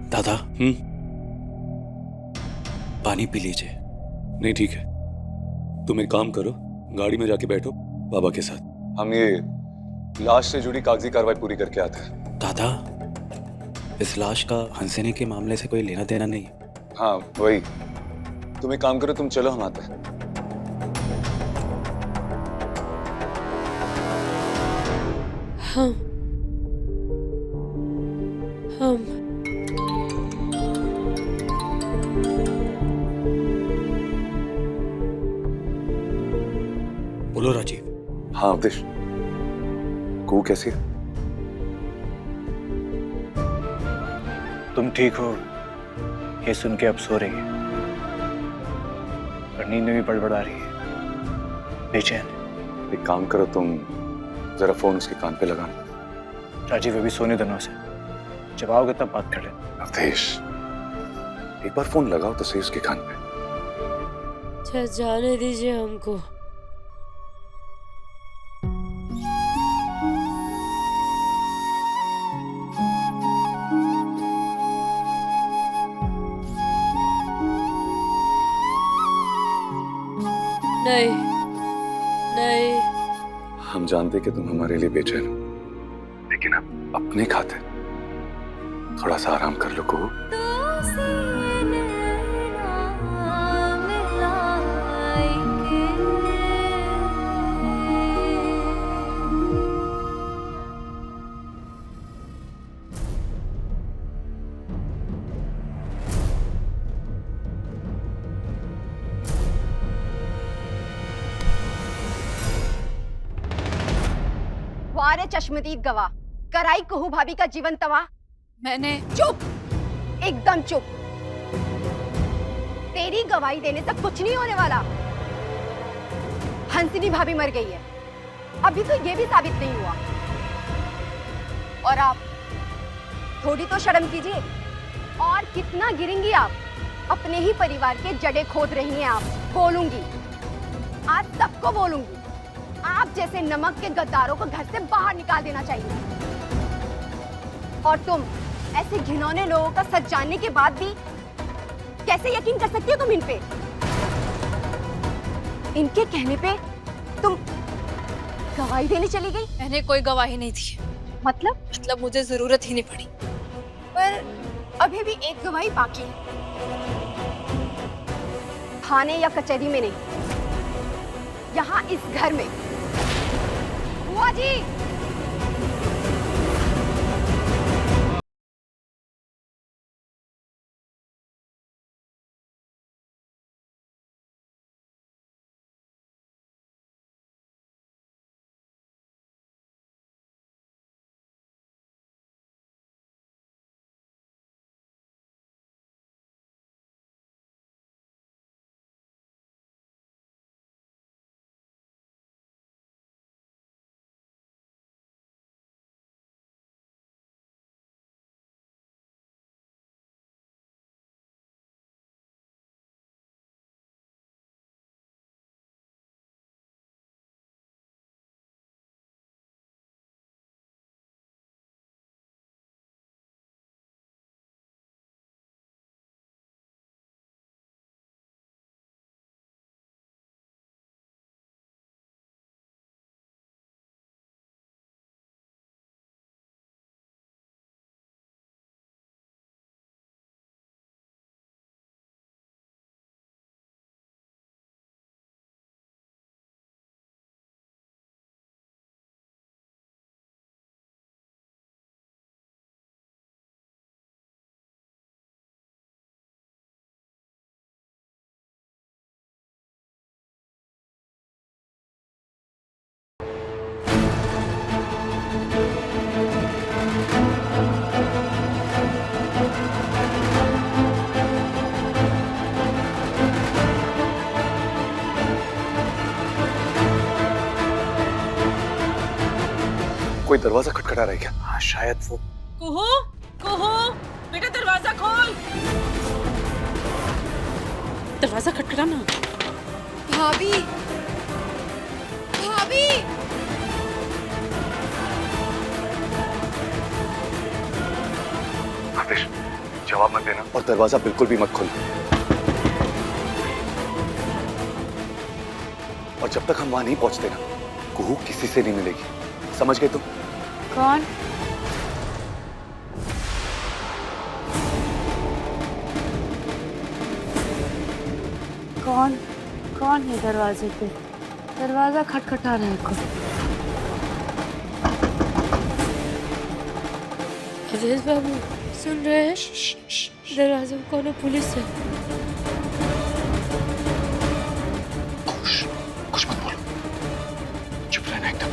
दादा पानी पी लीजिए। नहीं ठीक है, तुम एक काम करो, गाड़ी में जाके बैठो बाबा के साथ। हम ये लाश से जुड़ी कागजी कार्रवाई पूरी करके आते हैं। दादा, इस लाश का हंसने के मामले से कोई लेना देना नहीं। हाँ वही, तुम एक काम करो, तुम चलो, हम आते हैं। हम बोलो राजीव। हाँ अवधेश, कू कैसी है? तुम ठीक हो ये सुन के अब सो रही है, और नींद में भी बड़बड़ा रही है, बेचैन। एक काम करो, तुम जरा फोन उसके कान पे लगाना। राजीव अभी सोने दो उसे, जब आओगे तब बात कर लेना। अवधेश, एक बार फोन लगाओ तो सही उसके कान पे। जाने दीजिए हमको। नहीं नहीं, हम जानते कि तुम हमारे लिए बेचैन हो, लेकिन अब अपने खाते थोड़ा सा आराम कर लो को। वारे चश्मदीद गवाह, कराई कहू भाभी का जीवन तबाह। मैंने चुप, एकदम चुप। तेरी गवाही देने से कुछ नहीं होने वाला। हंसिनी भाभी मर गई है, अभी तो ये भी साबित नहीं हुआ। और आप थोड़ी तो शर्म कीजिए। और कितना गिरेंगी आप? अपने ही परिवार के जड़े खोद रही हैं आप। बोलूंगी, आज सबको बोलूंगी, आप जैसे नमक के गद्दारों को घर से बाहर निकाल देना चाहिए। और तुम ऐसे घिनौने लोगों का सच जानने के बाद भी कैसे यकीन कर सकती हो तुम इन पे? इनके कहने पे तुम गवाही देने चली गई? मैंने कोई गवाही नहीं दी। मतलब मुझे जरूरत ही नहीं पड़ी। पर अभी भी एक गवाही बाकी है, थाने या कचहरी में नहीं, यहाँ इस घर में। बुआ जी, कोई दरवाजा खटखटा रहा है क्या? हाँ शायद वो। कुहू, कुहू, बेटा दरवाजा खोल। दरवाजा खटखटाना। भाभी, भाभी, जवाब मत देना और दरवाजा बिल्कुल भी मत खोलना। और जब तक हम वहां नहीं पहुंचते ना, कुहू किसी से नहीं मिलेगी, समझ गए तुम? कौन? कौन कौन है दरवाजे पे? दरवाजा खटखटा रहा है कोई। अजीज बाबू सुन रहे हैं? दरवाजे में कौन है? पुलिस है। कुछ मत बोलो, चुप रहना एकदम।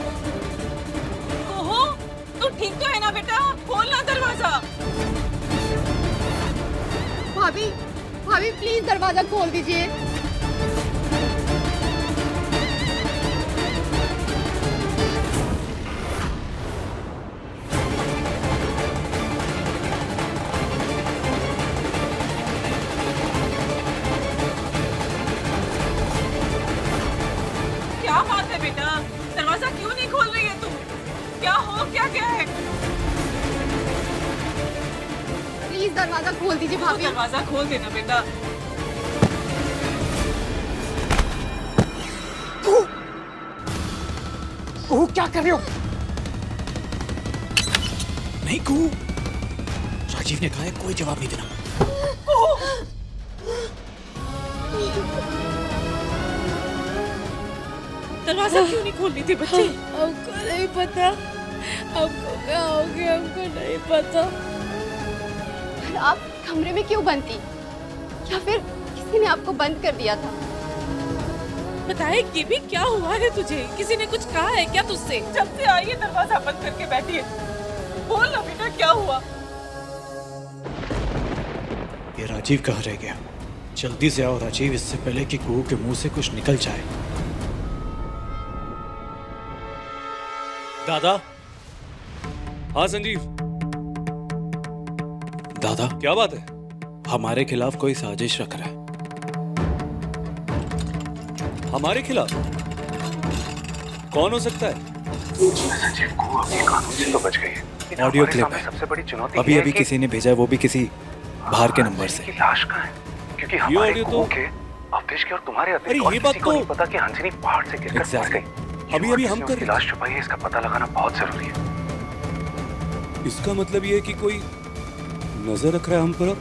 कुहू, तू ठीक तो है ना बेटा? खोलना दरवाजा। भाभी भाभी प्लीज दरवाजा खोल दीजिए। क्या बात है बेटा? दरवाजा क्यों नहीं खोल रही है तुम? क्या हो क्या क्या है? प्लीज दरवाजा खोल दीजिए तू भाभी। दरवाजा खोल देना बेटा। कुहू क्या कर रहे हो? नहीं कू, राजीव ने कहा है कोई जवाब नहीं देना। दरवाजा क्यों नहीं खोल रही थी बच्चे? हमको नहीं पता, हमको क्या हो गया हमको नहीं पता। फिर आप कमरे में क्यों बंद थी? या फिर किसी ने आपको बंद कर दिया था? बताए ये भी क्या हुआ है तुझे? किसी ने कुछ कहा है क्या तुझसे? जब से आई है दरवाजा बंद करके बैठी है। बोल ना बेटा क्या हुआ? ये राजीव कहाँ रह गया? जल्दी से आओ राजीव, इससे पहले कि कुहू के मुंह से कुछ निकल जाए। दादा। हाँ संजीव। दादा, क्या बात है? हमारे खिलाफ कोई साजिश रख रहा है। हमारे खिलाफ? कौन हो सकता है? संजीव, कुहू अपने कानून से तो बच गई है। ऑडियो क्लिप है। सबसे बड़ी चुनौती अभी अभी किसी ने भेजा है, वो भी किसी बाहर के नंबर से। लाश कहाँ है? क्योंकि ये हमारे ऑडियो कुहू तो- के अवधेश के और तुम्हारे अरे अतिरिक्त और ये किसी बात को तो- नहीं पता कि हंसिनी पहाड़ से गिरकर मर Exactly. गई। अभी अभी हम कर उसकी लाश छुपाई है, इसका पता लगाना बहुत जरूरी है। इसका मतलब ये है कि कोई नजर रख रहा है हम पर और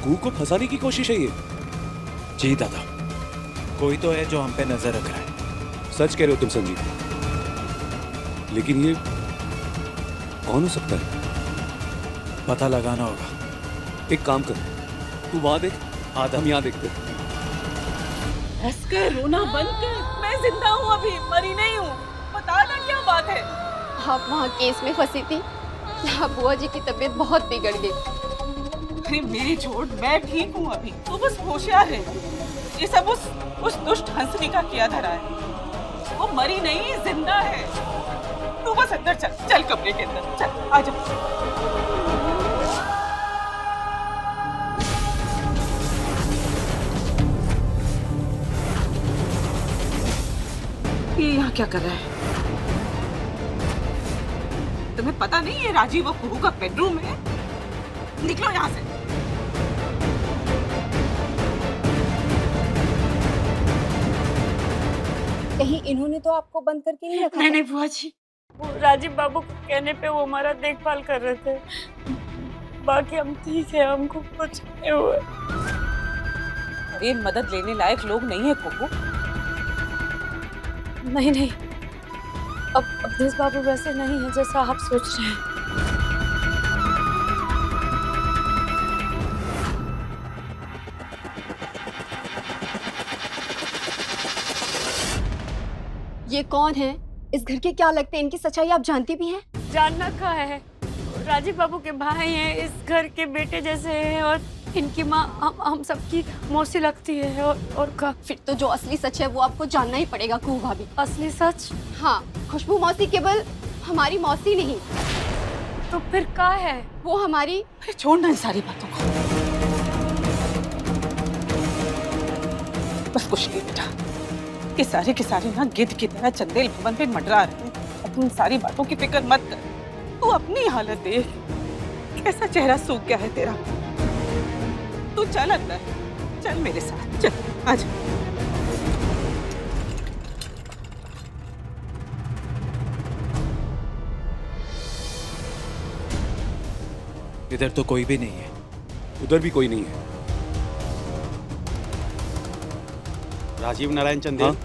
कुहू को फंसाने की कोशिश है ये। जी दादा, कोई तो है जो हम पे नजर रख रहा है। सच कह रहे हो तुम संजीव, लेकिन ये कौन हो सकता है? पता लगाना होगा। एक काम कर, तू वहां देख, हम यहाँ देखते हैं। हंस कर रोना बंद कर। मैं जिंदा हूँ, अभी मरी नहीं हूँ। बता ना क्या बात है? आप वहाँ केस में फंसी थी। यहाँ बुआ जी की तबीयत बहुत बिगड़ गई। अरे मेरी चोट, मैं ठीक हूँ अभी। तू बस होशियार है। ये सब उस दुष्ट हंसनी का किया धरा है। वो मरी नहीं, जिंदा है। तू बस अंदर चल, चल कमरे के अंदर चल, आजा। ये यहाँ क्या कर रहा है? तुम्हें पता नहीं ये राजीव और कुहू का बेडरूम है? निकलो यहाँ से। कहीं इन्होंने तो आपको बंद करके नहीं रखा? नहीं बुआ जी, वो राजीव बाबू को कहने पे वो हमारा देखभाल कर रहे थे। बाकी हम ठीक है, हमको कुछ नहीं हुआ। ये मदद लेने लायक लोग नहीं है कुहू। नहीं, अब अवधेश बाबू वैसे नहीं है जैसा आप सोच रहे हैं। ये कौन है? इस घर के क्या लगते हैं? इनकी सच्चाई आप जानती भी हैं? जानना क्या है, राजीव बाबू के भाई हैं, इस घर के बेटे जैसे हैं और इनकी माँ हम सबकी मौसी लगती है। और का फिर तो जो असली सच है वो आपको जानना ही पड़ेगा कुहू भाभी। असली सच? हाँ, खुशबू मौसी केवल हमारी मौसी नहीं, तो फिर क्या है? वो हमारी। अरे छोड़ना इन सारी बातों को। बस कुछ नहीं बेटा, ये सारे के सारे ना गिद्ध की तरह चंदेल भवन पे मंडरा रहे हैं। अपनी सारी बातों की फिक्र मत कर, तू अपनी हालत देख, कैसा चेहरा सूख गया है तेरा। तू चल अंदर, चल मेरे साथ, चल आजा। इधर तो कोई भी नहीं है। उधर भी कोई नहीं है। राजीव नारायण चंदेल, हाँ?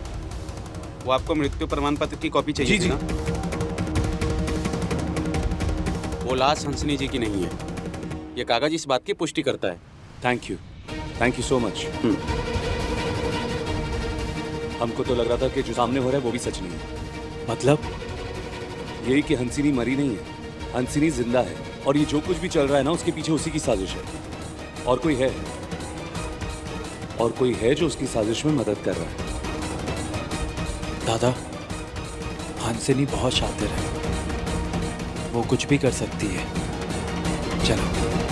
वो आपको मृत्यु प्रमाण पत्र की कॉपी चाहिए जी, थी जी। ना? वो लाश हंसनी जी की नहीं है। ये कागज इस बात की पुष्टि करता है। Thank you so much. हमको तो लग रहा था कि जो सामने हो रहा है वो भी सच नहीं है। मतलब यही कि हंसिनी मरी नहीं है, हंसिनी जिंदा है, और ये जो कुछ भी चल रहा है ना उसके पीछे उसी की साजिश है। और कोई है जो उसकी साजिश में मदद कर रहा है। दादा, हंसिनी बहुत शातिर है, वो कुछ भी कर सकती है। चलो।